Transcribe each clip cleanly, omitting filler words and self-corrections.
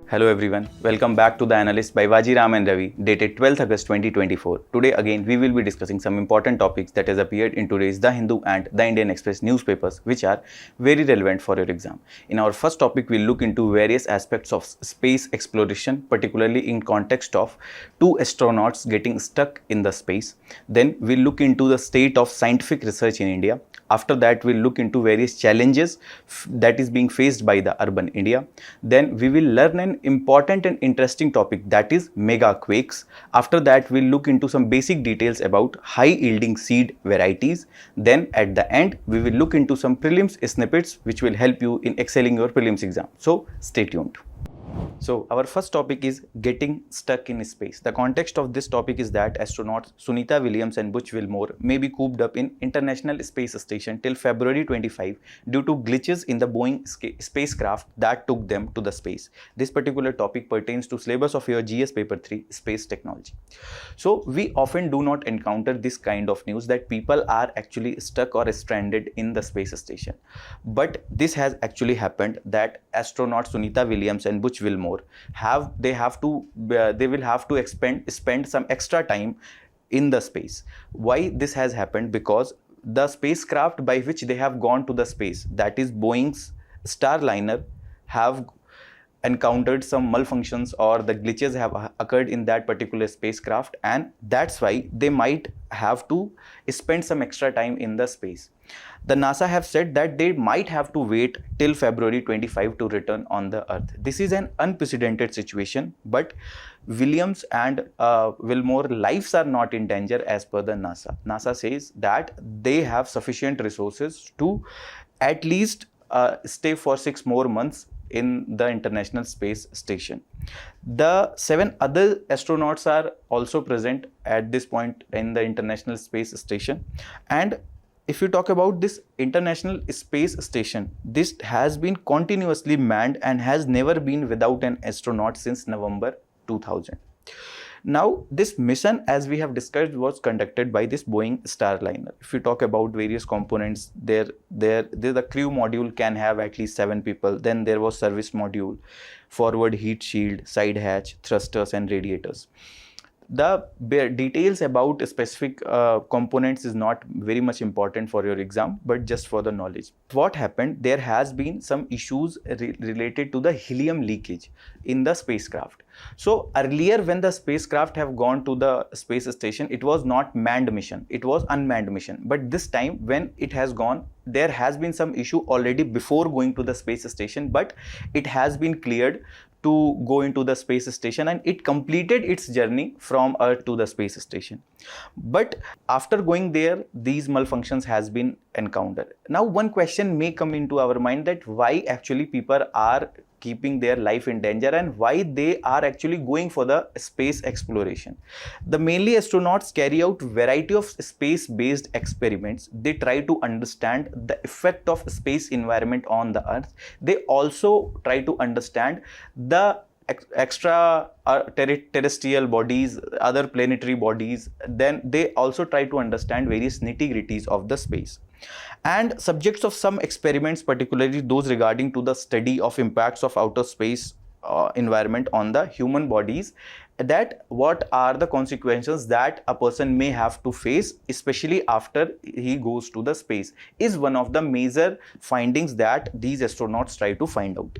Hello everyone, welcome back to the Analyst by Vajiram and Ravi, dated 12th August 2024. Today again we will be discussing some important topics that has appeared in today's The Hindu and The Indian Express newspapers, which are very relevant for your exam. In our first topic, we'll look into various aspects of space exploration, particularly in context of two astronauts getting stuck in the space. Then we'll look into the state of scientific research in India. After that, we'll look into various challenges that is being faced by the urban India. Then we will learn an important and interesting topic, that is Megaquakes. After that, we'll look into some basic details about high yielding seed varieties. Then at the end, we will look into some prelims snippets which will help you in excelling your prelims exam. So stay tuned. So our first topic is getting stuck in space. The context of this topic is that astronauts Sunita Williams and Butch Wilmore may be cooped up in International Space Station till February 25 due to glitches in the Boeing spacecraft that took them to the space. This particular topic pertains to syllabus of your GS paper 3 space technology. So we often do not encounter this kind of news that people are actually stuck or stranded in the space station. But this has actually happened, that astronauts Sunita Williams and Butch Wilmore they will have to spend some extra time in the space. Why this has happened? Because the spacecraft by which they have gone to the space, that is Boeing's Starliner, have encountered some malfunctions or the glitches have occurred in that particular spacecraft, and that's why they might have to spend some extra time in the space. The NASA have said that they might have to wait till February 25 to return on the Earth. This is an unprecedented situation, but Williams and Wilmore lives are not in danger as per the NASA. NASA says that they have sufficient resources to at least stay for 6 more months in the International Space Station. The 7 other astronauts are also present at this point in the International Space Station. And if you talk about this International Space Station, this has been continuously manned and has never been without an astronaut since November 2000. Now, this mission, as we have discussed, was conducted by this Boeing Starliner. If you talk about various components, the crew module can have at least 7 people. Then there was service module, forward heat shield, side hatch, thrusters and radiators. The details about specific components is not very much important for your exam, but just for the knowledge. What happened? There has been some issues related to the helium leakage in the spacecraft. So earlier, when the spacecraft have gone to the space station, it was not manned mission, it was unmanned mission. But this time when it has gone, there has been some issue already before going to the space station, but it has been cleared to go into the space station, and it completed its journey from Earth to the space station. But after going there, these malfunctions has been encountered. Now one question may come into our mind, that why actually people are keeping their life in danger and why they are actually going for the space exploration. The mainly astronauts carry out variety of space-based experiments. They try to understand the effect of space environment on the Earth. They also try to understand the extra terrestrial bodies, other planetary bodies. Then they also try to understand various nitty-gritties of the space. And subjects of some experiments, particularly those regarding to the study of impacts of outer space environment on the human bodies, that what are the consequences that a person may have to face, especially after he goes to the space, is one of the major findings that these astronauts try to find out.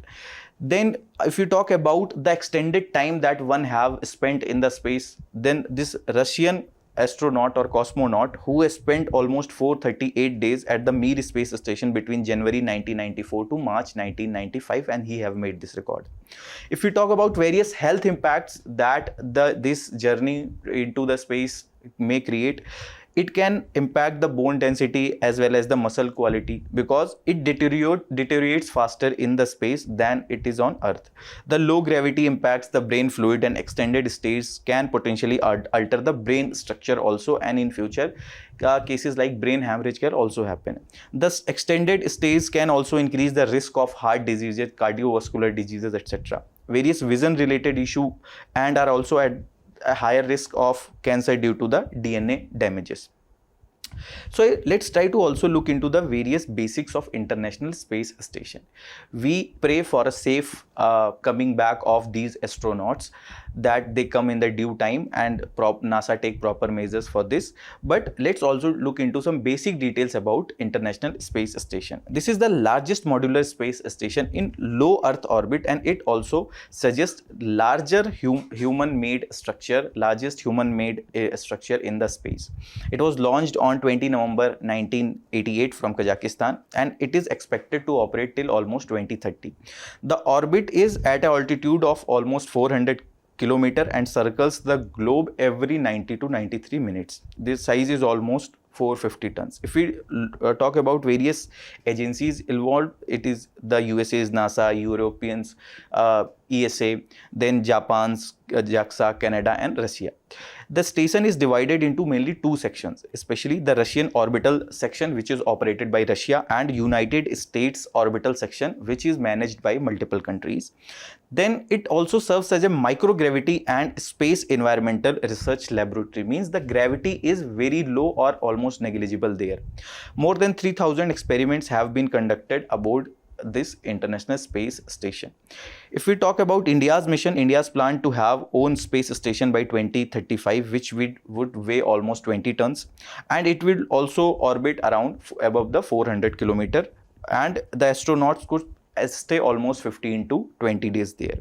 Then if you talk about the extended time that one have spent in the space, then this Russian astronaut or cosmonaut who has spent almost 438 days at the Mir space station between January 1994 to March 1995, and he have made this record. If we talk about various health impacts that this journey into the space may create, it can impact the bone density as well as the muscle quality, because it deteriorates faster in the space than it is on Earth. The low gravity impacts the brain fluid, and extended stays can potentially alter the brain structure also, and in future cases like brain hemorrhage can also happen. Thus, extended stays can also increase the risk of heart diseases, cardiovascular diseases, etc. Various vision related issue, and are also at a higher risk of cancer due to the DNA damages. So let's try to also look into the various basics of International Space Station. We pray for a safe coming back of these astronauts, that they come in the due time, and NASA take proper measures for this. But let's also look into some basic details about International Space Station. This is the largest modular space station in low Earth orbit, and it also suggests larger human-made structure, largest human-made structure in the space. It was launched on 20 November 1988 from Kazakhstan, and it is expected to operate till almost 2030. The orbit is at an altitude of almost 400 kilometer and circles the globe every 90 to 93 minutes. This size is almost 450 tons. If we talk about various agencies involved, it is the USA's NASA, Europeans, ESA, then Japan's JAXA, Canada, and Russia. The station is divided into mainly two sections, especially the Russian orbital section, which is operated by Russia, and United States orbital section, which is managed by multiple countries. Then it also serves as a microgravity and space environmental research laboratory, means the gravity is very low or almost negligible there. More than 3,000 experiments have been conducted aboard this International Space Station. If we talk about India's mission, India's plan to have own space station by 2035, which would weigh almost 20 tons, and it will also orbit around above the 400 kilometer, and the astronauts could stay almost 15 to 20 days there.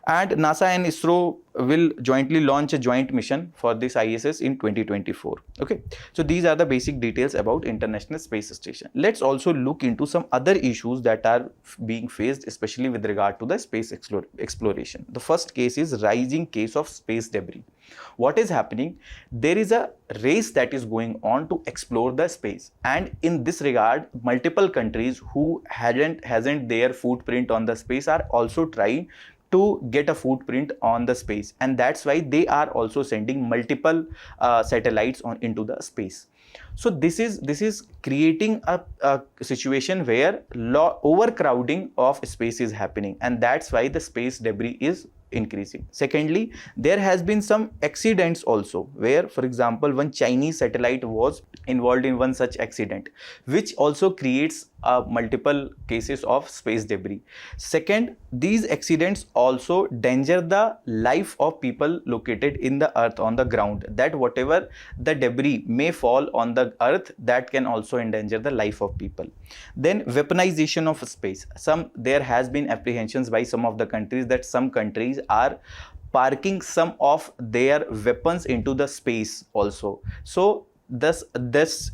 And NASA and ISRO will jointly launch a joint mission for this ISS in 2024. Okay, so these are the basic details about International Space Station. Let's also look into some other issues that are being faced, especially with regard to the space exploration. The first case is rising case of space debris. What is happening? There is a race that is going on to explore the space, and in this regard, multiple countries who hasn't their footprint on the space are also trying to get a footprint on the space, and that's why they are also sending multiple satellites into the space. So this is creating a situation where overcrowding of space is happening, and that's why the space debris is increasing. Secondly, there has been some accidents also, where, for example, one Chinese satellite was involved in one such accident, which also creates multiple cases of space debris. Second, these accidents also danger the life of people located in the earth on the ground, that whatever the debris may fall on the earth, that can also endanger the life of people. Then weaponization of space. There has been apprehensions by some of the countries that some countries are parking some of their weapons into the space also. So this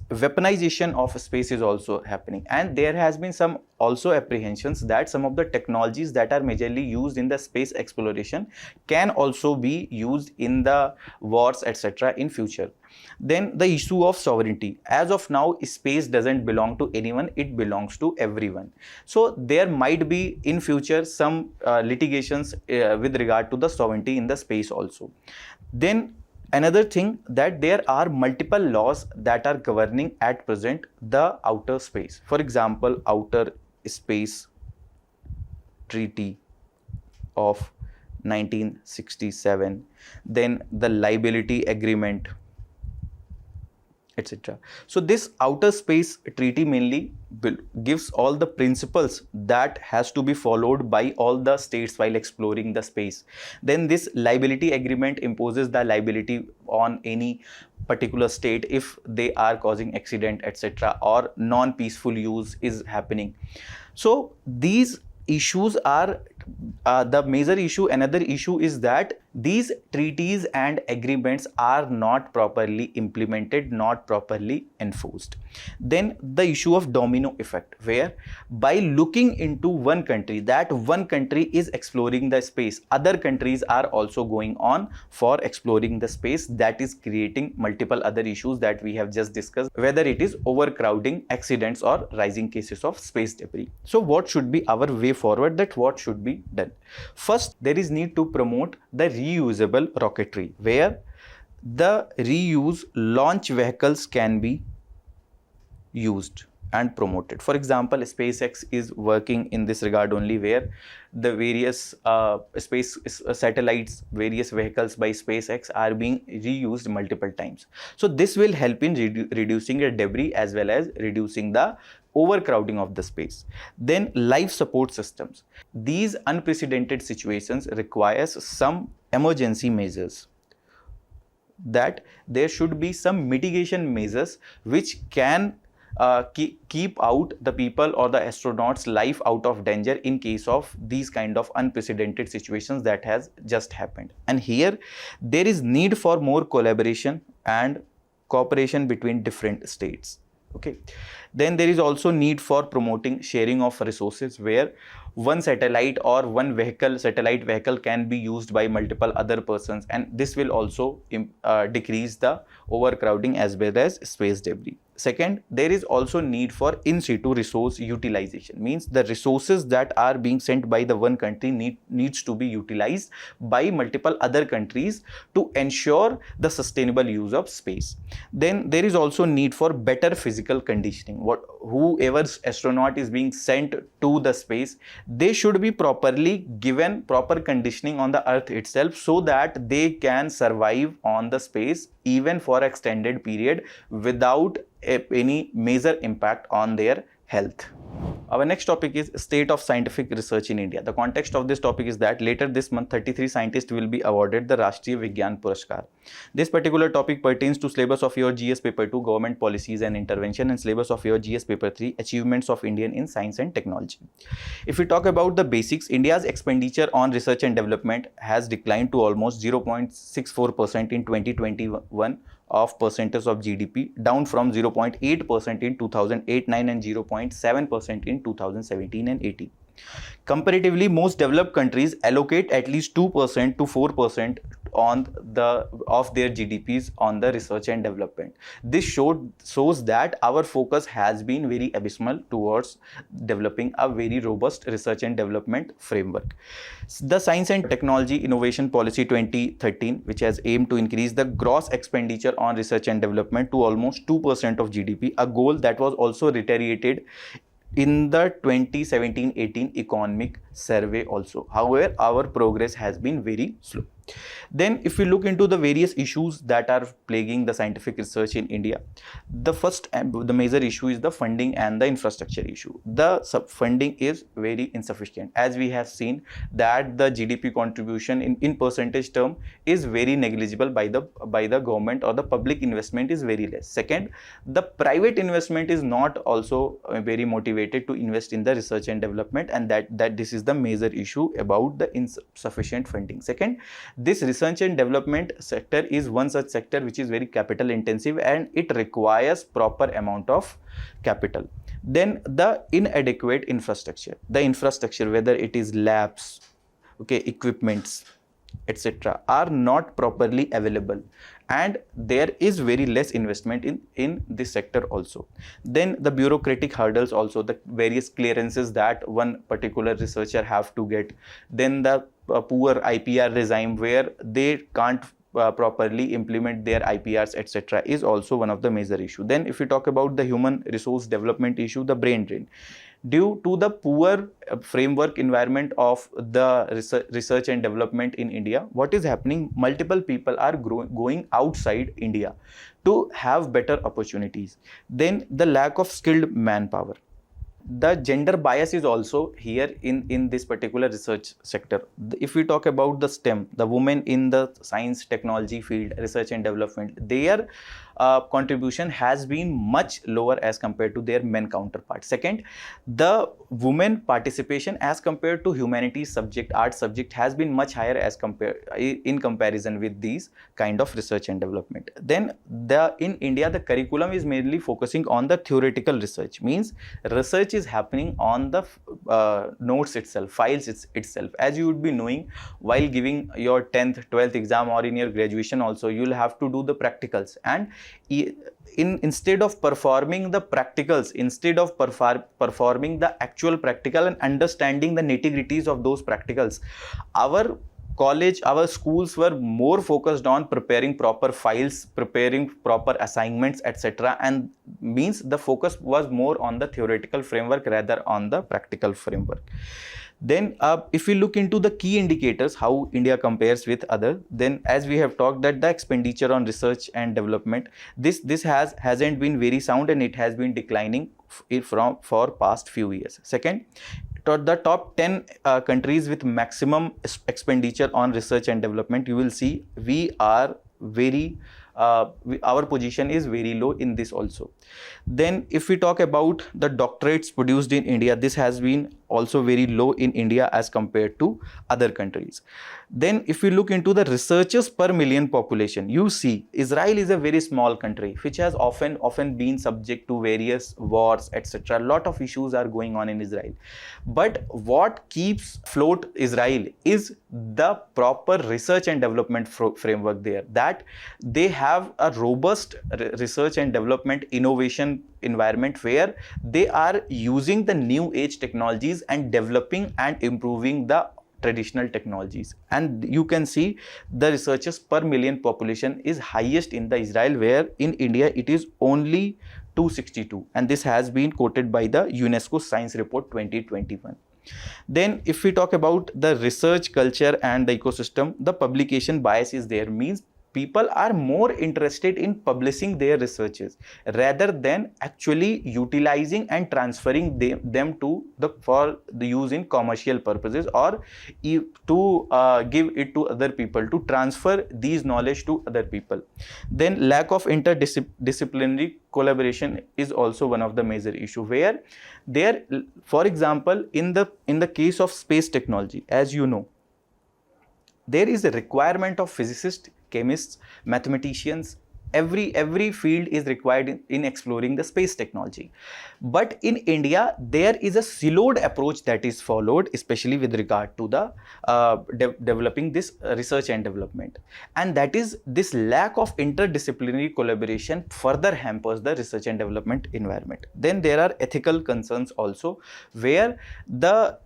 weaponization of space is also happening, and there has been some also apprehensions that some of the technologies that are majorly used in the space exploration can also be used in the wars, etc. in future. Then the issue of sovereignty. As of now, space doesn't belong to anyone, it belongs to everyone. So there might be in future some litigations with regard to the sovereignty in the space also. Then another thing, that there are multiple laws that are governing at present the outer space. For example, Outer Space Treaty of 1967, then the Liability Agreement, etc. So this Outer Space Treaty mainly gives all the principles that has to be followed by all the states while exploring the space. Then this Liability Agreement imposes the liability on any particular state if they are causing accident, etc., or non-peaceful use is happening. So these issues are the major issue. Another issue is that these treaties and agreements are not properly implemented, not properly enforced. Then the issue of domino effect, where by looking into one country, that one country is exploring the space, other countries are also going on for exploring the space. That is creating multiple other issues that we have just discussed, whether it is overcrowding, accidents, or rising cases of space debris. So what should be our way forward, that what should be done? First, there is need to promote the reusable rocketry, where the reuse launch vehicles can be used. and promoted. For example, SpaceX is working in this regard only, where the various space satellites, various vehicles by SpaceX are being reused multiple times. So this will help in reducing the debris as well as reducing the overcrowding of the space. Then life support systems. These unprecedented situations requires some emergency measures, that there should be some mitigation measures which can keep out the people or the astronauts' life out of danger in case of these kind of unprecedented situations that has just happened. And here there is need for more collaboration and cooperation between different states. Okay, then there is also need for promoting sharing of resources, where one satellite or one satellite vehicle can be used by multiple other persons, and this will also decrease the overcrowding as well as space debris. Second, there is also need for in situ resource utilization, means the resources that are being sent by the one country needs to be utilized by multiple other countries to ensure the sustainable use of space. Then there is also need for better physical conditioning. Whoever astronaut is being sent to the space, they should be properly given proper conditioning on the earth itself, so that they can survive on the space even for extended period without any major impact on their health. Our next topic is state of scientific research in India. The context of this topic is that later this month 33 scientists will be awarded the Rashtriya Vigyan Puraskar. This particular topic pertains to syllabus of your GS paper 2 government policies and intervention, and syllabus of your GS paper 3 achievements of Indian in science and technology. If we talk about the basics, India's expenditure on research and development has declined to almost 0.64% in 2021 of percentage of GDP, down from 0.8% in 2008-9 and 0.7% in 2017 and 18. Comparatively, most developed countries allocate at least 2% to 4% of their GDPs on the research and development. This shows that our focus has been very abysmal towards developing a very robust research and development framework. The Science and Technology Innovation Policy 2013, which has aimed to increase the gross expenditure on research and development to almost 2% of GDP, a goal that was also reiterated in the 2017-18 economic survey also. However, our progress has been very slow. Then if we look into the various issues that are plaguing the scientific research in India, the first and the major issue is the funding and the infrastructure issue. The funding is very insufficient, as we have seen that the GDP contribution in percentage term is very negligible by the government, or the public investment is very less. Second, the private investment is not also very motivated to invest in the research and development, and that this is the major issue about the insufficient funding. Second, this research and development sector is one such sector which is very capital intensive, and it requires proper amount of capital. Then the inadequate infrastructure, whether it is labs, okay, equipments, etc., are not properly available, and there is very less investment in this sector also. Then the bureaucratic hurdles also, the various clearances that one particular researcher have to get. Then the poor IPR regime, where they can't properly implement their IPRs, etc., is also one of the major issue. Then if we talk about the human resource development issue, the brain drain, due to the poor framework environment of the research and development in India, what is happening, multiple people are going outside India to have better opportunities. Then the lack of skilled manpower. The gender bias is also here in this particular research sector. If we talk about the STEM, the women in the science technology field, research and development, their contribution has been much lower as compared to their men counterparts. Second, the women participation as compared to humanities subject, art subject, has been much higher as in comparison with these kind of research and development. Then in India, the curriculum is mainly focusing on the theoretical research, means research is happening on the notes itself, files itself. As you would be knowing, while giving your 10th 12th exam or in your graduation also, you will have to do the practicals, and instead of performing the practicals, instead of performing the actual practical and understanding the nitty-gritties of those practicals, our our schools were more focused on preparing proper files, preparing proper assignments, etc., and means the focus was more on the theoretical framework rather on the practical framework. Then if we look into the key indicators how India compares with other, then as we have talked that the expenditure on research and development, this hasn't been very sound and it has been declining for past few years. Second, the top 10 countries with maximum expenditure on research and development, you will see we are very our position is very low in this also. Then if we talk about the doctorates produced in India, this has been also very low in India as compared to other countries. Then if we look into the researchers per million population, you see Israel is a very small country which has often been subject to various wars, etc. A lot of issues are going on in Israel, but what keeps afloat Israel is the proper research and development framework there, that they have a robust research and development innovation environment where they are using the new age technologies and developing and improving the traditional technologies. And you can see the researchers per million population is highest in the Israel, where in India it is only 262, and this has been quoted by the UNESCO Science Report 2021. Then if we talk about the research culture and the ecosystem, the publication bias is there, means people are more interested in publishing their researches rather than actually utilizing and transferring them to for the use in commercial purposes, or to give it to other people, to transfer these knowledge to other people. Then lack of interdisciplinary collaboration is also one of the major issue, where there, for example, in the case of space technology, as you know, there is a requirement of physicists, chemists, mathematicians. Every field is required in exploring the space technology. But in India, there is a siloed approach that is followed, especially with regard to the developing this research and development. And that is this lack of interdisciplinary collaboration further hampers the research and development environment. Then there are ethical concerns also, where the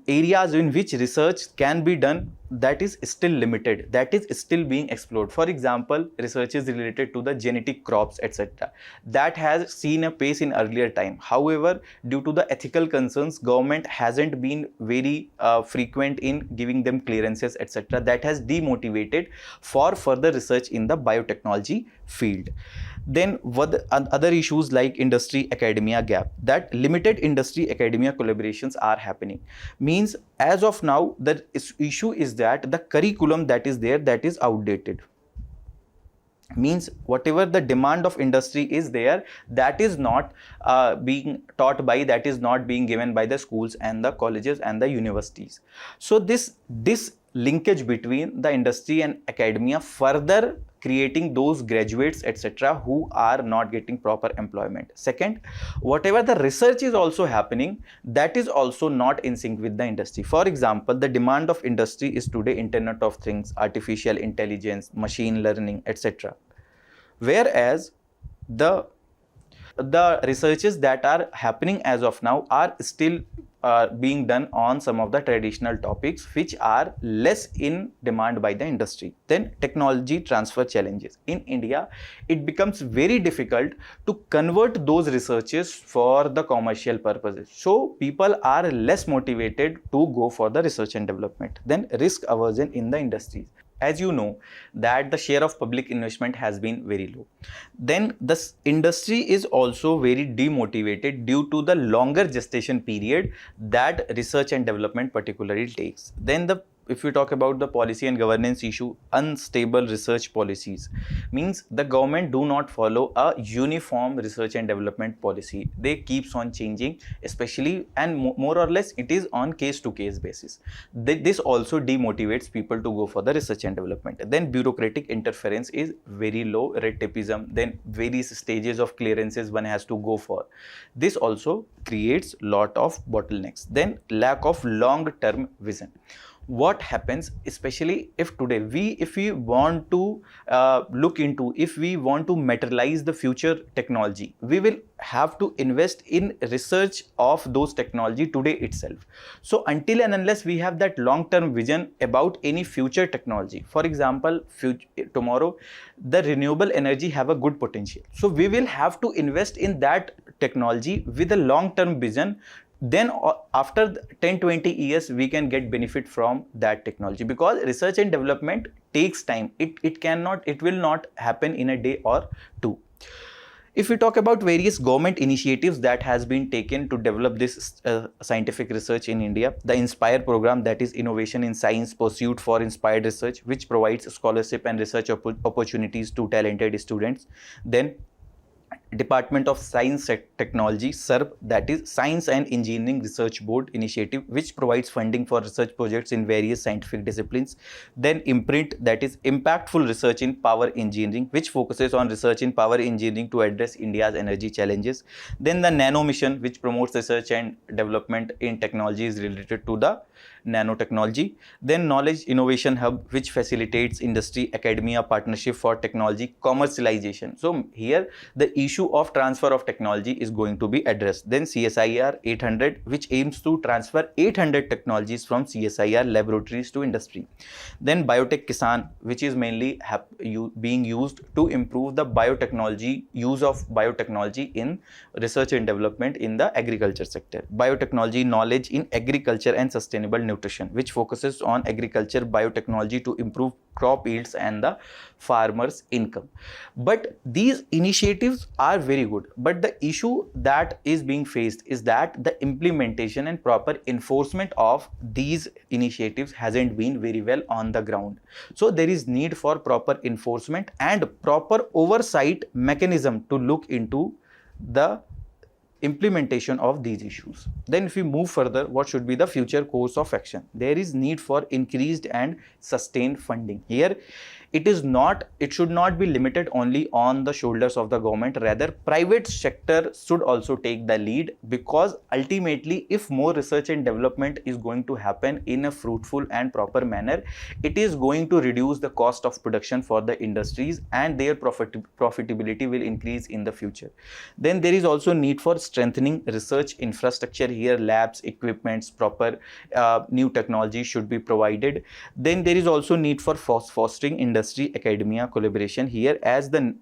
areas in which research can be done, that is still limited, that is still being explored. For example, research is related to the genetic crops, etc. That has seen a pace in earlier time. However, due to the ethical concerns, government hasn't been very frequent in giving them clearances, etc. That has demotivated for further research in the biotechnology field. Then other issues like industry academia gap, that limited industry academia collaborations are happening, means as of now the issue is that the curriculum that is there, that is outdated, means whatever the demand of industry is there, that is not being taught by, that is not being given by the schools and the colleges and the universities. So this linkage between the industry and academia further creating those graduates, etc., who are not getting proper employment. Second, whatever the research is also happening, that is also not in sync with the industry. For example, the demand of industry is today Internet of Things, artificial intelligence, machine learning, etc. Whereas the researches that are happening as of now are still being done on some of the traditional topics which are less in demand by the industry. Then technology transfer challenges. In India, it becomes very difficult to convert those researches for the commercial purposes. So people are less motivated to go for the research and development. Then risk aversion in the industries. As you know, that the share of public investment has been very low. Then the industry is also very demotivated due to the longer gestation period that research and development particularly takes. Then if we talk about the policy and governance issue, unstable research policies, means the government do not follow a uniform research and development policy. They keeps on changing, especially, and more or less it is on case to case basis. This also demotivates people to go for the research and development. Then bureaucratic interference is very low, red tapeism, then various stages of clearances one has to go for. This also creates lot of bottlenecks. Then lack of long term vision. what happens, especially if today if we want to if we want to materialize the future technology, we will have to invest in research of those technology today itself. So until and unless we have that long term vision about any future technology, for example, tomorrow the renewable energy have a good potential, so we will have to invest in that technology with a long term vision. Then after 10-20 years we can get benefit from that technology, because research and development takes time. It will not happen in a day or two. If we talk about various government initiatives that has been taken to develop this scientific research in India, the Inspire program, that is Innovation in Science Pursuit for Inspired Research, which provides scholarship and research opportunities to talented students. Then Department of Science and Technology, SERP, that is Science and Engineering Research Board initiative, which provides funding for research projects in various scientific disciplines. Then IMPRINT, that is Impactful Research in Power Engineering, which focuses on research in power engineering to address India's energy challenges. Then the Nano Mission, which promotes research and development in technologies related to the nanotechnology. Then Knowledge Innovation Hub, which facilitates industry academia partnership for technology commercialization. So here the issue of transfer of technology is going to be addressed. Then CSIR 800, which aims to transfer 800 technologies from CSIR laboratories to industry. Then Biotech Kisan, which is mainly being used to improve the use of biotechnology in research and development in the agriculture sector. Biotechnology Knowledge in Agriculture and Sustainable Nutrition, which focuses on agriculture biotechnology to improve crop yields and the farmers' income. But these initiatives are very good, but the issue that is being faced is that the implementation and proper enforcement of these initiatives hasn't been very well on the ground. So there is need for proper enforcement and proper oversight mechanism to look into the implementation of these issues. Then if we move further, what should be the future course of action? There is need for increased and sustained funding. Here it should not be limited only on the shoulders of the government. Rather, private sector should also take the lead, because ultimately if more research and development is going to happen in a fruitful and proper manner, it is going to reduce the cost of production for the industries, and their profitability will increase in the future. Then there is also need for strengthening research infrastructure. Here labs, equipments, proper new technology should be provided. Then there is also need for fostering industry academia collaboration. Here, as the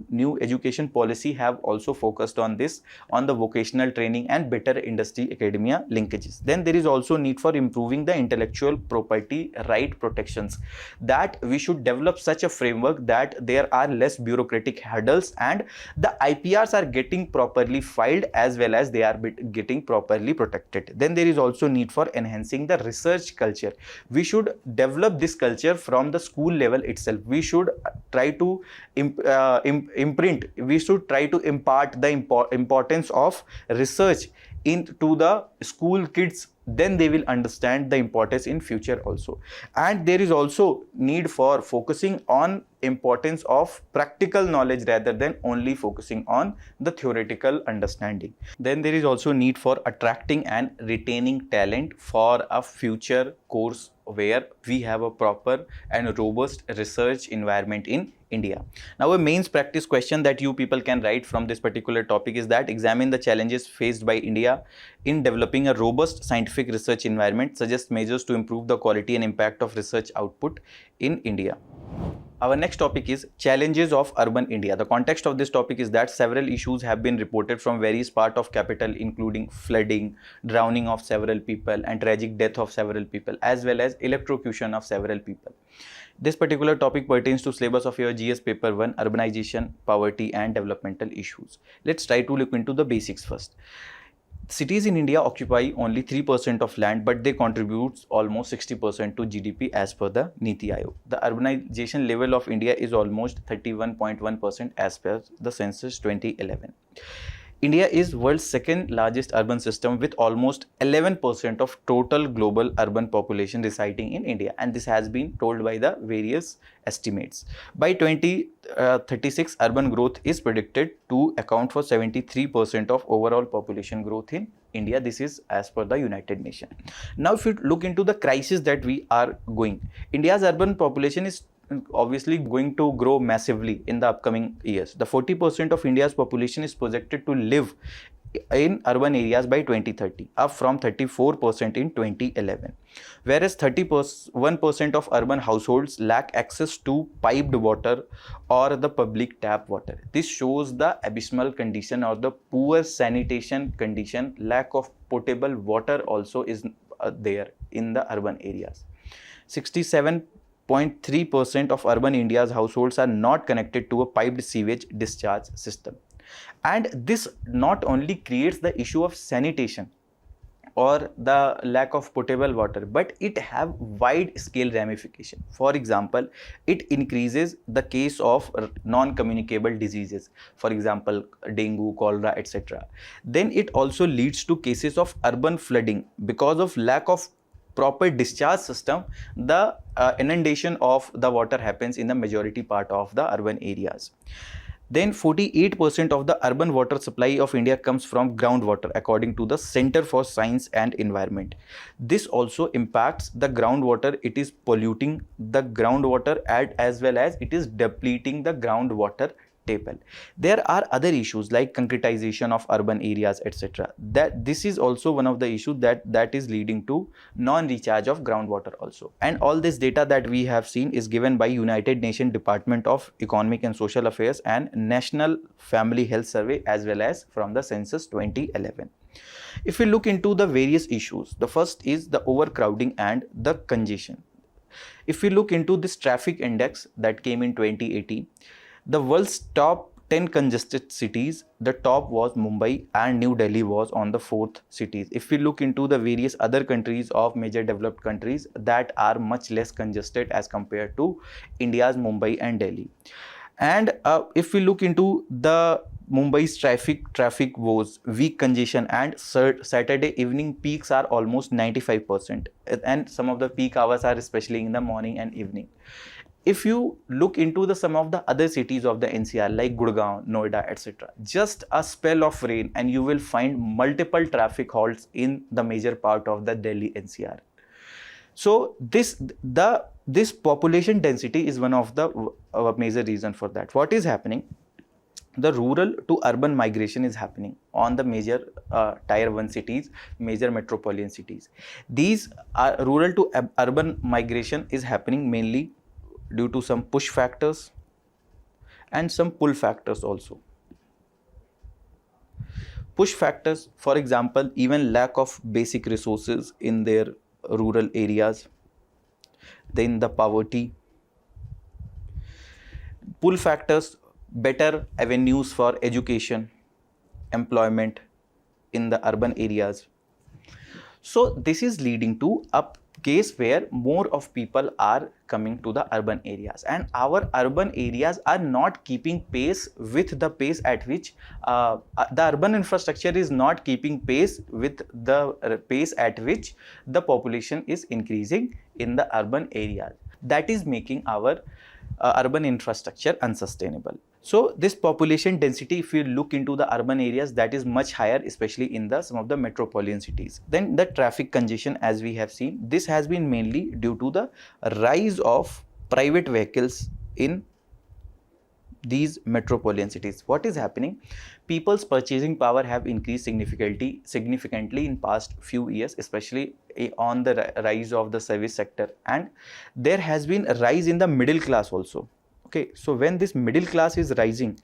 new education policy have also focused on this, on the vocational training and better industry academia linkages. Then there is also need for improving the intellectual property right protections, that we should develop such a framework that there are less bureaucratic hurdles and the IPRs are getting properly filed as well as they are getting properly protected. Then there is also need for enhancing the research culture. We should develop this culture from the school level itself. We should try to we should try to impart the importance of research into the school kids. Then they will understand the importance in future also. And there is also need for focusing on importance of practical knowledge rather than only focusing on the theoretical understanding. Then there is also need for attracting and retaining talent for a future course where we have a proper and robust research environment in India. Now, a mains practice question that you people can write from this particular topic is that examine the challenges faced by India in developing a robust scientific research environment, suggest measures to improve the quality and impact of research output in India. Our next topic is challenges of urban India. The context of this topic is that several issues have been reported from various parts of capital, including flooding, drowning of several people and tragic death of several people, as well as electrocution of several people. This particular topic pertains to syllabus of your GS paper 1, urbanization, poverty and developmental issues. Let's try to look into the basics first. Cities in India occupy only 3% of land, but they contribute almost 60% to GDP as per the Niti Aayog. The urbanization level of India is almost 31.1% as per the census 2011. India is world's second largest urban system with almost 11% of total global urban population residing in India, and this has been told by the various estimates. By 2036, urban growth is predicted to account for 73% of overall population growth in India. This is as per the United Nations. Now, if you look into the crisis that we are going, India's urban population is obviously going to grow massively in the upcoming years. The 40% of India's population is projected to live in urban areas by 2030, up from 34% in 2011. Whereas 31% of urban households lack access to piped water or the public tap water. This shows the abysmal condition or the poor sanitation condition. Lack of potable water also is there in the urban areas. 67.3% of urban India's households are not connected to a piped sewage discharge system. And this not only creates the issue of sanitation or the lack of potable water, but it have wide scale ramification. For example, it increases the case of non-communicable diseases, for example, dengue, cholera, etc. Then it also leads to cases of urban flooding because of lack of proper discharge system. The inundation of the water happens in the majority part of the urban areas. Then 48% of the urban water supply of India comes from groundwater, according to the Center for Science and Environment. This also impacts the groundwater. It is polluting the groundwater as well as it is depleting the groundwater table. There are other issues like concretization of urban areas, etc. This is also one of the issues that is leading to non-recharge of groundwater also. And all this data that we have seen is given by United Nations Department of Economic and Social Affairs and National Family Health Survey, as well as from the census 2011. If we look into the various issues, the first is the overcrowding and the congestion. If we look into this traffic index that came in 2018, the world's top 10 congested cities, the top was Mumbai and New Delhi was on the 4th cities. If we look into the various other countries of major developed countries, that are much less congested as compared to India's Mumbai and Delhi. And if we look into the Mumbai's traffic woes, weak congestion and Saturday evening peaks are almost 95%, and some of the peak hours are especially in the morning and evening. If you look into some of the other cities of the NCR like Gurgaon, Noida, etc., just a spell of rain and you will find multiple traffic halts in the major part of the Delhi NCR. So this population density is one of the major reason for that. What is happening? The rural to urban migration is happening on the major tier 1 cities, major metropolitan cities. These rural to urban migration is happening mainly due to some push factors and some pull factors also. Push factors, for example, even lack of basic resources in their rural areas, then the poverty. Pull factors, better avenues for education, employment in the urban areas. So this is leading to a case where more of people are coming to the urban areas, and our urban areas are not keeping pace with the pace at which the urban infrastructure is not keeping pace with the pace at which the population is increasing in the urban areas. That is making our urban infrastructure unsustainable. So this population density, if you look into the urban areas, that is much higher, especially in some of the metropolitan cities. Then the traffic congestion, as we have seen, this has been mainly due to the rise of private vehicles in these metropolitan cities. What is happening? People's purchasing power have increased significantly in past few years, especially on the rise of the service sector, and there has been a rise in the middle class also. Okay, so when this middle class is rising,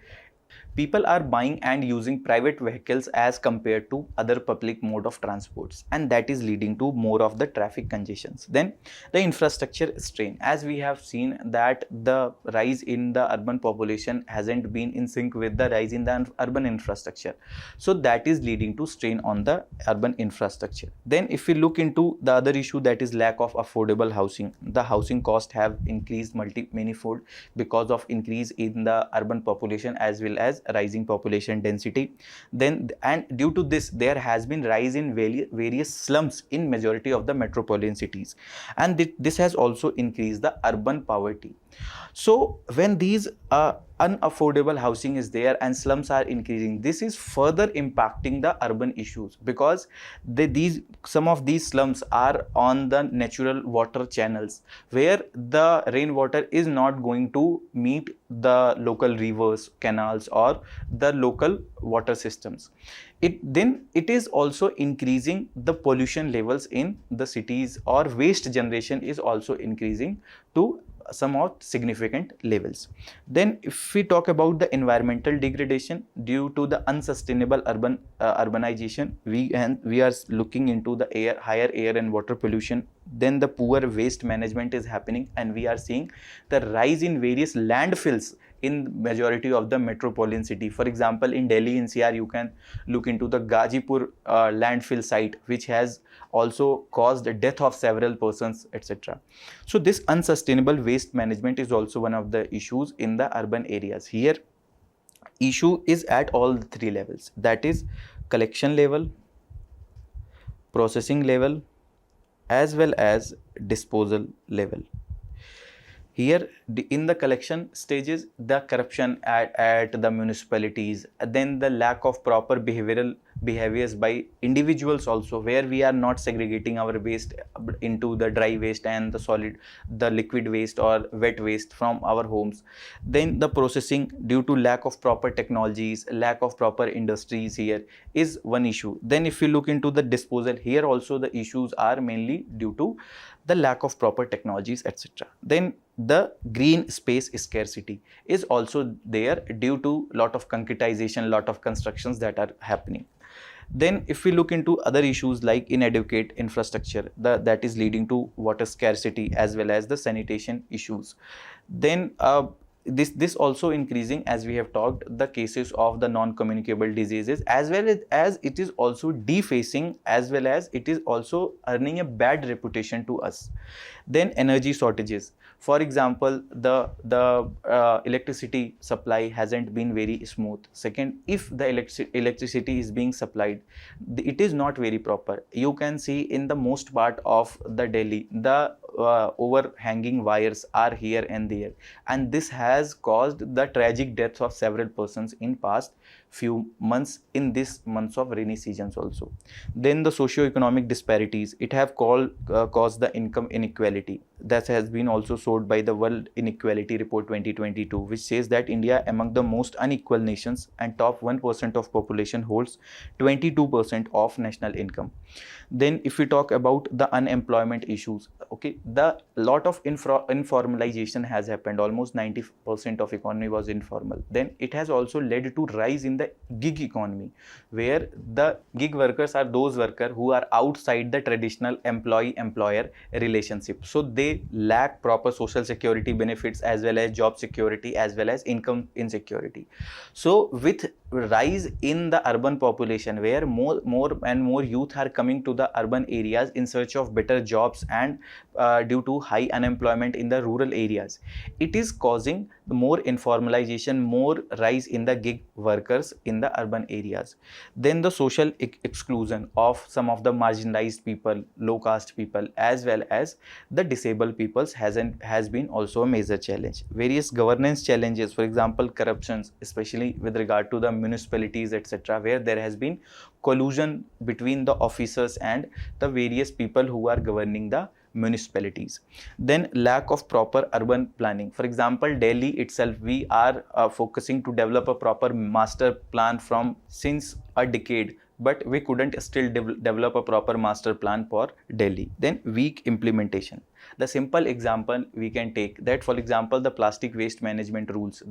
people are buying and using private vehicles as compared to other public mode of transports, and that is leading to more of the traffic congestions. Then the infrastructure strain, as we have seen that the rise in the urban population hasn't been in sync with the rise in the urban infrastructure, so that is leading to strain on the urban infrastructure. Then if we look into the other issue, that is lack of affordable housing. The housing cost have increased manifold because of increase in the urban population as well as as rising population density. Then, and due to this, there has been rise in various slums in majority of the metropolitan cities, and this has also increased the urban poverty. So when these unaffordable housing is there and slums are increasing, this is further impacting the urban issues, because some of these slums are on the natural water channels where the rainwater is not going to meet the local rivers, canals, or the local water systems. It is also increasing the pollution levels in the cities, or waste generation is also increasing to somewhat significant levels. Then if we talk about the environmental degradation due to the unsustainable urbanization, we are looking into the higher air and water pollution. Then the poor waste management is happening, and we are seeing the rise in various landfills in majority of the metropolitan city. For example, in Delhi NCR, you can look into the Gazipur landfill site, which has also caused the death of several persons, etc. So this unsustainable waste management is also one of the issues in the urban areas. Here, issue is at all three levels, that is collection level, processing level, as well as disposal level. Here in the collection stages, the corruption at the municipalities, then the lack of proper behaviors by individuals also, where we are not segregating our waste into the dry waste and the liquid waste or wet waste from our homes. Then the processing, due to lack of proper technologies, lack of proper industries, here is one issue. Then if you look into the disposal, here also the issues are mainly due to the lack of proper technologies, etc. Then the green space scarcity is also there due to lot of concretization, lot of constructions that are happening. Then if we look into other issues like inadequate infrastructure, that is leading to water scarcity as well as the sanitation issues. Then this also increasing, as we have talked, the cases of the non-communicable diseases, as well as it is also defacing, as well as it is also earning a bad reputation to us. Then energy shortages. For example, the electricity supply hasn't been very smooth. Second, if the electricity is being supplied, it is not very proper. You can see in the most part of the Delhi, the overhanging wires are here and there, and this has caused the tragic deaths of several persons in past few months, in this months of rainy seasons also. Then the socio-economic disparities, it have caused the income inequality. That has been also showed by the World Inequality Report 2022, which says that India among the most unequal nations, and top 1% of population holds 22% of national income. Then if we talk about the unemployment issues, okay, the lot of informalization has happened. Almost 90% of economy was informal. Then it has also led to rise in the gig economy, where the gig workers are those workers who are outside the traditional employee-employer relationship. So they lack proper social security benefits, as well as job security, as well as income insecurity. So with rise in the urban population, where more and more youth are coming to the urban areas in search of better jobs, and due to high unemployment in the rural areas, it is causing more informalization, more rise in the gig workers in the urban areas. Then the social exclusion of some of the marginalized people, low caste people, as well as the disabled peoples has been also a major challenge. Various governance challenges, for example corruptions, especially with regard to the municipalities, etc., where there has been collusion between the officers and the various people who are governing the municipalities. Then lack of proper urban planning. For example, Delhi itself, we are focusing to develop a proper master plan from since a decade, but we couldn't still develop a proper master plan for Delhi. Then weak implementation. The simple example we can take that, for example, the plastic waste management rules,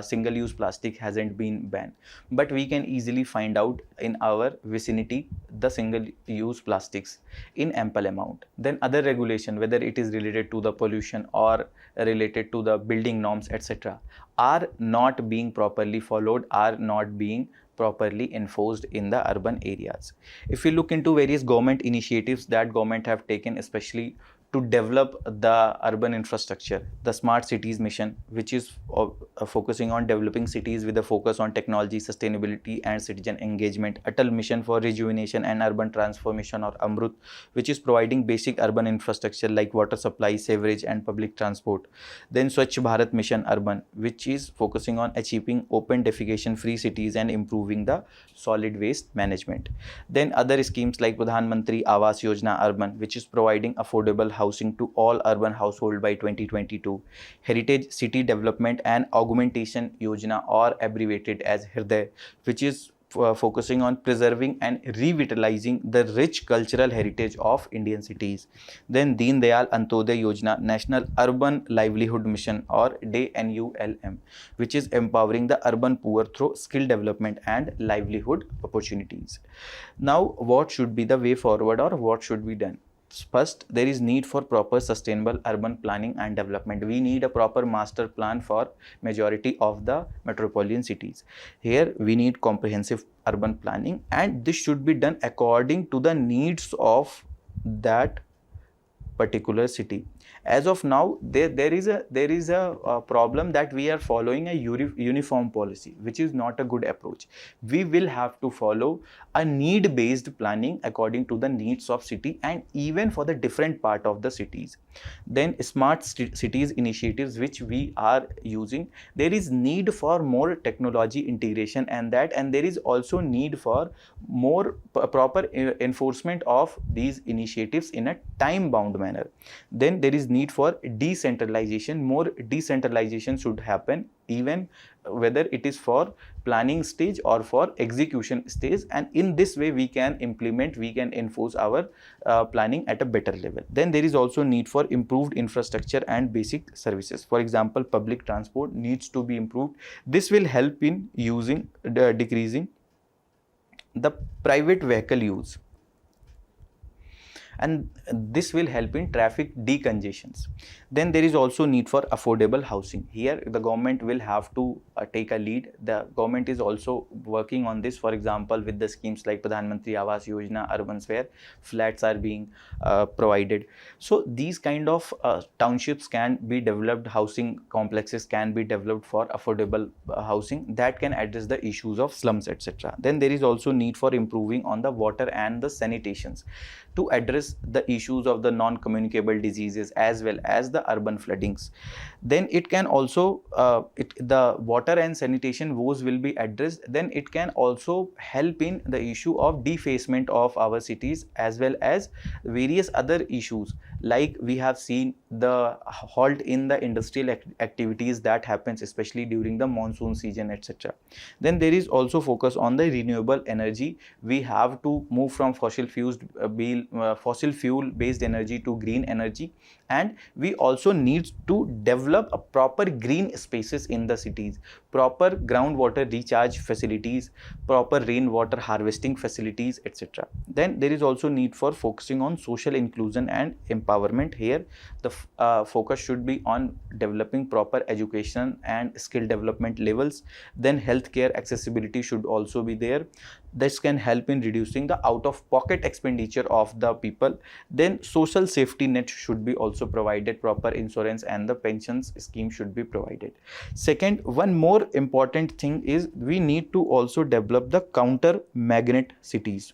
single-use plastic hasn't been banned, but we can easily find out in our vicinity the single-use plastics in ample amount. Then other regulation, whether it is related to the pollution or related to the building norms, etc., are not being properly followed, are not being properly enforced in the urban areas. If we look into various government initiatives that government have taken, especially to develop the urban infrastructure. The Smart Cities Mission, which is focusing on developing cities with a focus on technology, sustainability and citizen engagement. Atal Mission for Rejuvenation and Urban Transformation, or AMRUT, which is providing basic urban infrastructure like water supply, sewerage and public transport. Then Swachh Bharat Mission Urban, which is focusing on achieving open defecation free cities and improving the solid waste management. Then other schemes like Pradhan Mantri Awas Yojana Urban, which is providing affordable housing to all urban households by 2022. Heritage City Development and Augmentation Yojana, or abbreviated as HRDAY, which is focusing on preserving and revitalizing the rich cultural heritage of Indian cities. Then Deen Dayal Antyodaya Yojana, National Urban Livelihood Mission, or NULM, which is empowering the urban poor through skill development and livelihood opportunities. Now, what should be the way forward, or what should be done? First, there is need for proper sustainable urban planning and development. We need a proper master plan for majority of the metropolitan cities. Here we need comprehensive urban planning, and this should be done according to the needs of that particular city. As of now, there is a problem that we are following a uniform policy, which is not a good approach. We will have to follow a need-based planning according to the needs of city and even for the different part of the cities. Then smart cities initiatives which we are using, there is need for more technology integration and there is also need for more proper enforcement of these initiatives in a time-bound manner. Then there is need for decentralization. More decentralization should happen, even whether it is for planning stage or for execution stage, and in this way we can implement, we can enforce our planning at a better level. Then there is also need for improved infrastructure and basic services. For example, public transport needs to be improved. This will help in decreasing the private vehicle use, and this will help in traffic decongestions. Then there is also need for affordable housing. Here the government will have to take a lead. The government is also working on this, for example with the schemes like Pradhan Mantri Awas Yojana Urbans, where flats are being provided. So these kind of townships can be developed, housing complexes can be developed for affordable housing that can address the issues of slums, etc. Then there is also need for improving on the water and the sanitations to address the issues of the non-communicable diseases as well as the urban floodings. Then it can also, the water and sanitation woes will be addressed. Then it can also help in the issue of defacement of our cities as well as various other issues, like we have seen the halt in the industrial activities that happens especially during the monsoon season, etc. Then there is also focus on the renewable energy. We have to move from fossil fuel based energy to green energy, and we also need to develop a proper green spaces in the cities, proper groundwater recharge facilities, proper rainwater harvesting facilities, etc. Then there is also need for focusing on social inclusion and empowerment. Here the focus should be on developing proper education and skill development levels. Then healthcare accessibility should also be there. This can help in reducing the out-of-pocket expenditure of the people. Then social safety net should be also provided, proper insurance and the pensions scheme should be provided. Second, one more important thing is we need to also develop the counter magnet cities.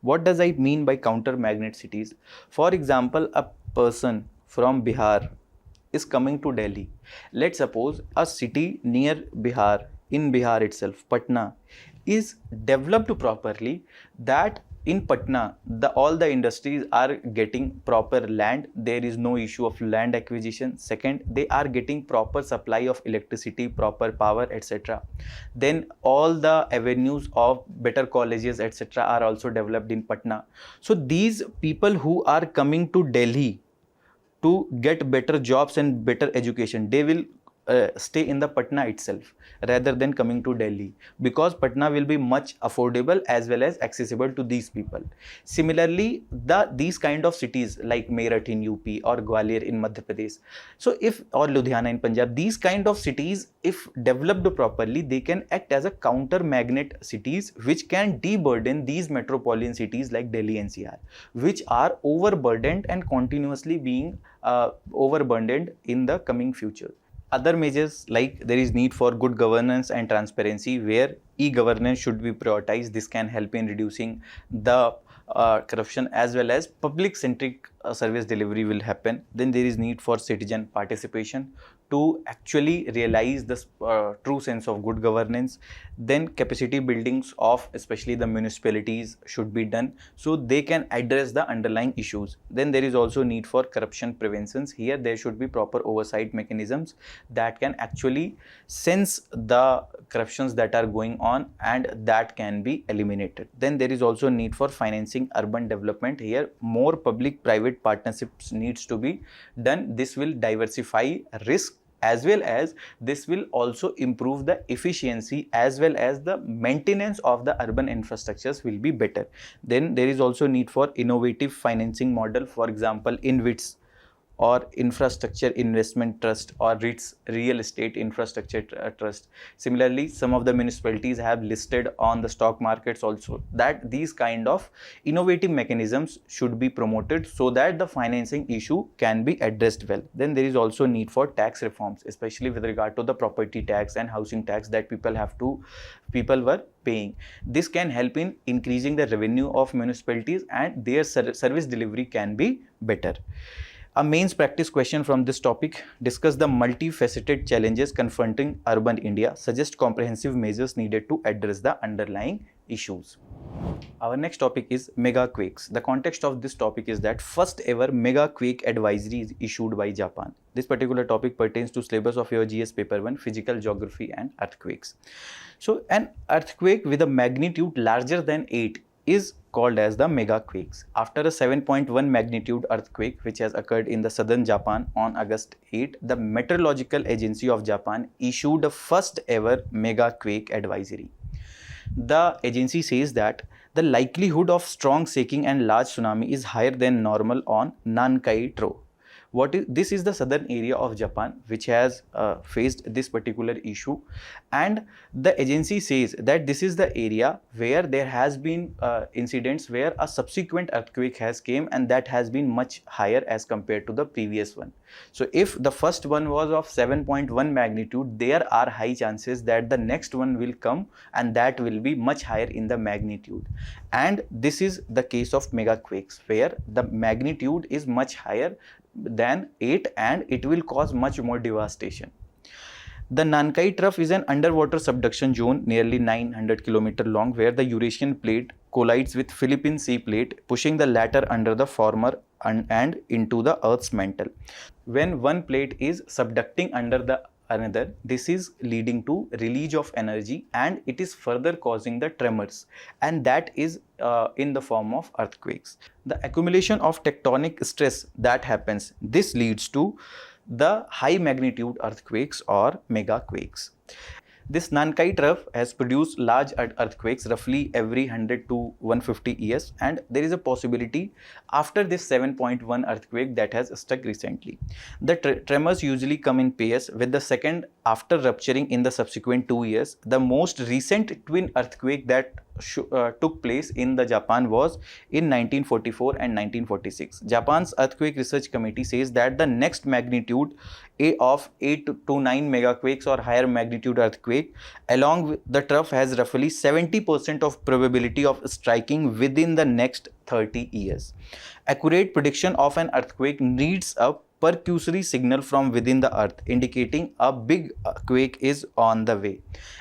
What does I mean by counter magnet cities? For example, a person from Bihar is coming to Delhi. Let's suppose a city near Bihar, in Bihar itself, Patna, is developed properly, that in Patna, all the industries are getting proper land. There is no issue of land acquisition. Second, they are getting proper supply of electricity, proper power, etc. Then all the avenues of better colleges, etc. are also developed in Patna. So these people who are coming to Delhi to get better jobs and better education, they will stay in the Patna itself rather than coming to Delhi, because Patna will be much affordable as well as accessible to these people. Similarly, these kind of cities like Meerut in UP or Gwalior in Madhya Pradesh, so if or Ludhiana in Punjab, these kind of cities, if developed properly, they can act as a counter magnet cities which can deburden these metropolitan cities like Delhi NCR, which are overburdened and continuously being overburdened in the coming future. Other measures, like there is need for good governance and transparency, where e-governance should be prioritized. This can help in reducing the corruption, as well as public centric service delivery will happen. Then there is need for citizen participation to actually realize the true sense of good governance. Then capacity buildings of especially the municipalities should be done so they can address the underlying issues. Then there is also need for corruption preventions. Here there should be proper oversight mechanisms that can actually sense the corruptions that are going on and that can be eliminated. Then there is also need for financing urban development. Here more public private partnerships needs to be done. This will diversify risk, as well as this will also improve the efficiency, as well as the maintenance of the urban infrastructures will be better. Then there is also need for innovative financing model, for example InvITs or Infrastructure Investment Trust or REITs, Real Estate Infrastructure Trust. Similarly, some of the municipalities have listed on the stock markets also, that these kind of innovative mechanisms should be promoted so that the financing issue can be addressed well. Then there is also need for tax reforms, especially with regard to the property tax and housing tax that people were paying. This can help in increasing the revenue of municipalities and their service delivery can be better. A mains practice question from this topic: discuss the multifaceted challenges confronting urban India, suggest comprehensive measures needed to address the underlying issues. Our next topic is Megaquakes. The context of this topic is that first ever Megaquake advisory is issued by Japan. This particular topic pertains to syllabus of your GS paper 1, Physical Geography and Earthquakes. So an earthquake with a magnitude larger than 8 is called as the Megaquakes. After a 7.1 magnitude earthquake which has occurred in the southern Japan on August 8, the Meteorological Agency of Japan issued a first ever Megaquake advisory. The agency says that the likelihood of strong shaking and large tsunami is higher than normal on Nankai-tro. This is the southern area of Japan which has faced this particular issue, and the agency says that this is the area where there has been incidents where a subsequent earthquake has came and that has been much higher as compared to the previous one. So if the first one was of 7.1 magnitude, there are high chances that the next one will come and that will be much higher in the magnitude. And this is the case of Megaquakes, where the magnitude is much higher than 8 and it will cause much more devastation. The Nankai Trough is an underwater subduction zone nearly 900 km long, where the Eurasian plate collides with Philippine Sea plate, pushing the latter under the former and into the Earth's mantle. When one plate is subducting under the another, this is leading to release of energy and it is further causing the tremors, and that is in the form of earthquakes. The accumulation of tectonic stress that happens, this leads to the high magnitude earthquakes or Megaquakes. This Nankai Trough has produced large earthquakes roughly every 100 to 150 years, and there is a possibility after this 7.1 earthquake that has struck recently. The tremors usually come in pairs, with the second after rupturing in the subsequent 2 years. The most recent twin earthquake that took place in the Japan was in 1944 and 1946. Japan's Earthquake Research Committee says that the next magnitude of 8 to 9 megaquakes or higher magnitude earthquake along with the trough has roughly 70% of probability of striking within the next 30 years. Accurate prediction of an earthquake needs a percussory signal from within the earth indicating a big quake is on the way.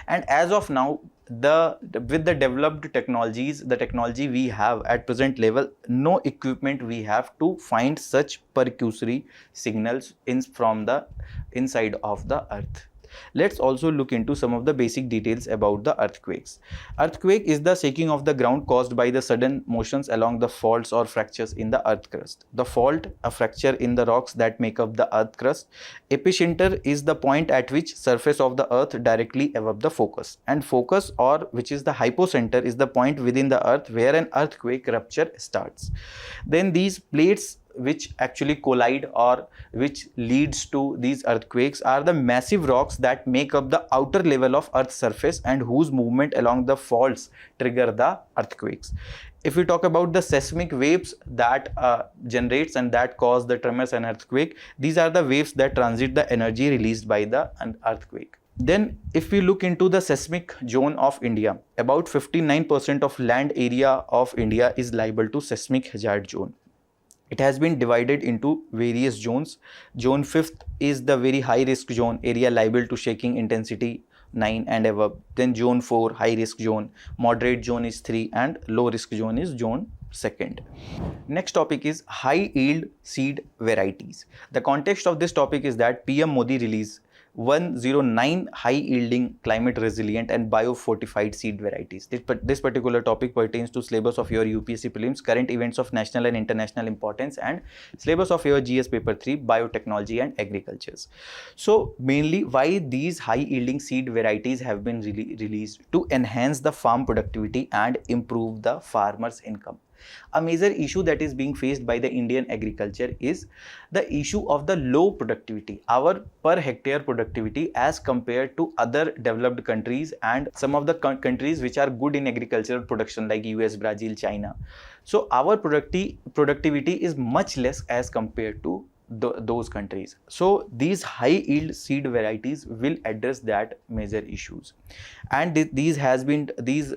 And as of now, with the developed technologies, the technology we have at present level, no equipment we have to find such percussory signals from the inside of the earth. Let's also look into some of the basic details about the earthquakes. Earthquake is the shaking of the ground caused by the sudden motions along the faults or fractures in the earth crust. The fault, a fracture in the rocks that make up the earth crust. Epicenter is the point at which surface of the earth directly above the focus, and focus, or which is the hypocenter, is the point within the earth where an earthquake rupture starts. Then these plates which actually collide or which leads to these earthquakes are the massive rocks that make up the outer level of earth's surface and whose movement along the faults trigger the earthquakes. If we talk about the seismic waves that generates and that cause the tremors and earthquake, these are the waves that transit the energy released by the earthquake. Then if we look into the seismic zone of India, about 59% of land area of India is liable to seismic hazard zone. It has been divided into various zones. Zone 5th is the very high risk zone, area liable to shaking intensity 9 and above. Then zone 4, high risk zone, moderate zone is 3, and low risk zone is zone 2nd. Next topic is high yield seed varieties. The context of this topic is that PM Modi released 109 high yielding, climate resilient and biofortified seed varieties. This particular topic pertains to syllabus of your UPSC prelims, current events of national and international importance, and syllabus of your GS paper 3, biotechnology and agricultures. So mainly why these high yielding seed varieties have been released to enhance the farm productivity and improve the farmers' income. A major issue that is being faced by the Indian agriculture is the issue of the low productivity, our per hectare productivity as compared to other developed countries and some of the countries which are good in agricultural production like US, Brazil, China. So our productivity is much less as compared to those countries. So these high yield seed varieties will address that major issues, and these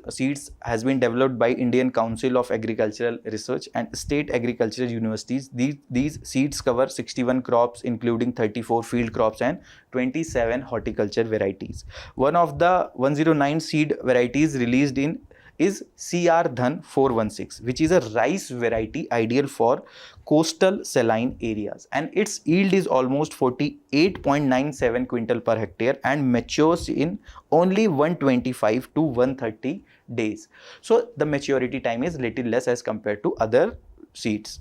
seeds has been developed by Indian Council of Agricultural Research and state agricultural universities. These seeds cover 61 crops including 34 field crops and 27 horticulture varieties. One of the 109 seed varieties released in is CR Dhan 416, which is a rice variety ideal for coastal saline areas, and its yield is almost 48.97 quintal per hectare and matures in only 125 to 130 days. So the maturity time is little less as compared to other seeds.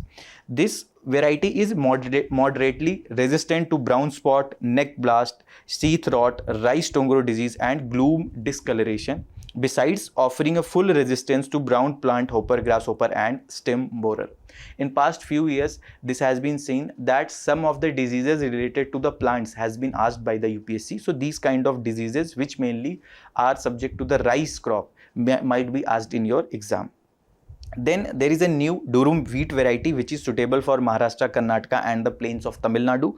This variety is moderately resistant to brown spot, neck blast, sheath rot, rice tongro disease and gloom discoloration, besides offering a full resistance to brown plant hopper, grasshopper and stem borer. In past few years, this has been seen that some of the diseases related to the plants has been asked by the UPSC. So these kind of diseases which mainly are subject to the rice crop might be asked in your exam. Then there is a new durum wheat variety which is suitable for Maharashtra, Karnataka and the plains of Tamil Nadu,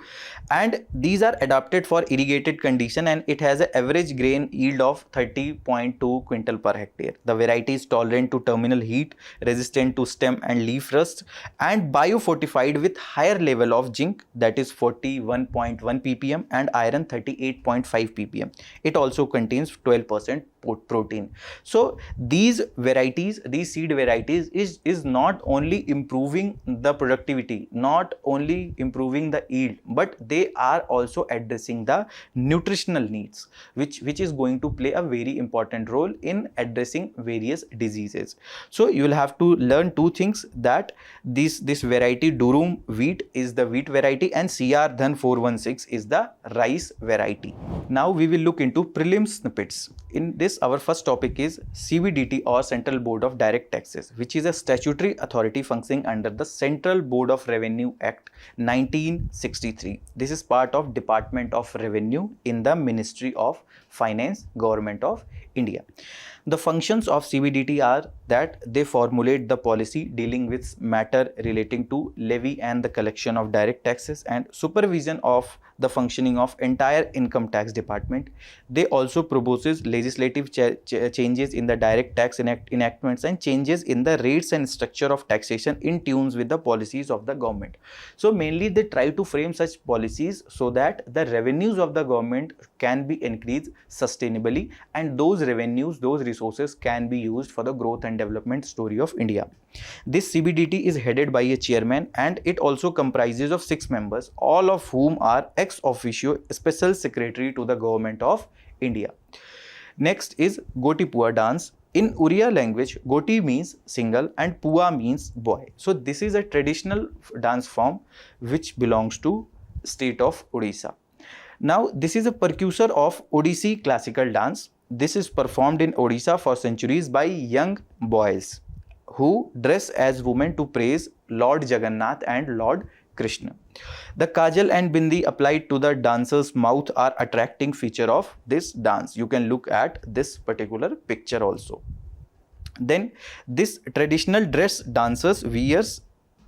and these are adapted for irrigated condition and it has an average grain yield of 30.2 quintal per hectare. The variety is tolerant to terminal heat, resistant to stem and leaf rust and biofortified with higher level of zinc, that is 41.1 ppm, and iron 38.5 ppm. It also contains 12% protein. So these varieties, these seed varieties is not only improving the productivity, not only improving the yield, but they are also addressing the nutritional needs, which is going to play a very important role in addressing various diseases. So you will have to learn two things, that this variety durum wheat is the wheat variety and CR Dhan 416 is the rice variety. Now we will look into prelims snippets. In this, our first topic is CBDT or Central Board of Direct Taxes, which is a statutory authority functioning under the Central Board of Revenue Act 1963. This is part of Department of Revenue in the Ministry of Finance, Government of India. The functions of CBDT are that they formulate the policy dealing with matter relating to levy and the collection of direct taxes and supervision of the functioning of entire income tax department. They also proposes legislative changes in the direct tax enactments and changes in the rates and structure of taxation in tune with the policies of the government. So mainly they try to frame such policies so that the revenues of the government can be increased sustainably, and those revenues, those resources can be used for the growth and development story of India. This CBDT is headed by a chairman, and it also comprises of 6 members, all of whom are ex officio special secretary to the government of India. Next is Goti Pua dance. In Oriya language, Goti means single and Pua means boy. So this is a traditional dance form which belongs to state of Odisha. Now this is a precursor of Odissi classical dance. This is performed in Odisha for centuries by young boys who dress as women to praise Lord Jagannath and Lord Krishna. The kajal and bindi applied to the dancer's mouth are attracting feature of this dance. You can look at this particular picture also. Then this traditional dress dancers wears,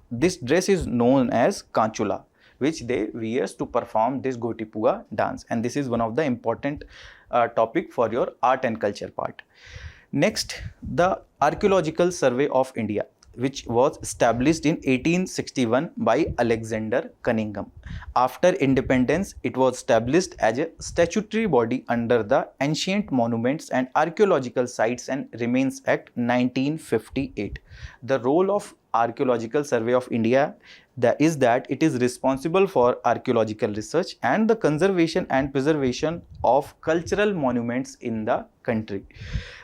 this dress is known as kanchula, which they wears to perform this Gotipua dance, and this is one of the important topic for your art and culture part. Next, the Archaeological Survey of India, which was established in 1861 by Alexander Cunningham. After independence, it was established as a statutory body under the Ancient Monuments and Archaeological Sites and Remains Act 1958. The role of Archaeological Survey of India is that it is responsible for archaeological research and the conservation and preservation of cultural monuments in the country.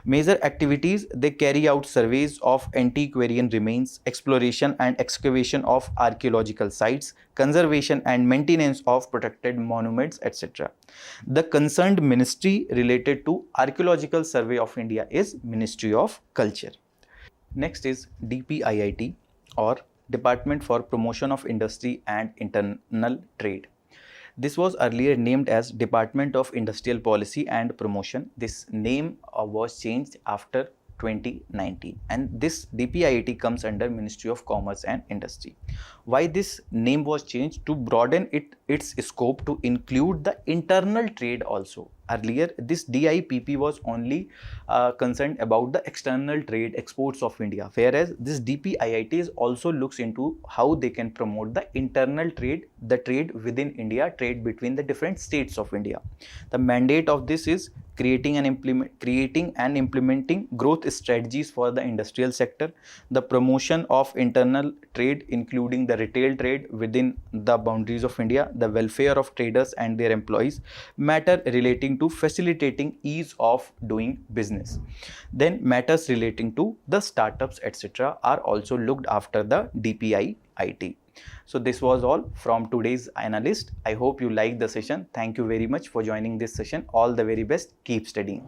Major activities: they carry out surveys of antiquarian remains, exploration and excavation of archaeological sites, conservation and maintenance of protected monuments, etc. The concerned ministry related to Archaeological Survey of India is Ministry of Culture. Next is DPIIT, or Department for Promotion of Industry and Internal Trade. This was earlier named as Department of Industrial Policy and Promotion. This name was changed after 2019, and this DPIIT comes under Ministry of Commerce and Industry. Why this name was changed? To broaden its scope to include the internal trade also. Earlier, this DIPP was only concerned about the external trade, exports of India, whereas this DPIIT also looks into how they can promote the internal trade, the trade within India, trade between the different states of India. The mandate of this is creating and implementing growth strategies for the industrial sector, the promotion of internal trade including the retail trade within the boundaries of India, the welfare of traders and their employees, matter relating to facilitating ease of doing business. Then matters relating to the startups, etc. are also looked after the DPIIT. So this was all from today's Analyst. I hope you liked the session. Thank you very much for joining this session. All the very best. Keep studying.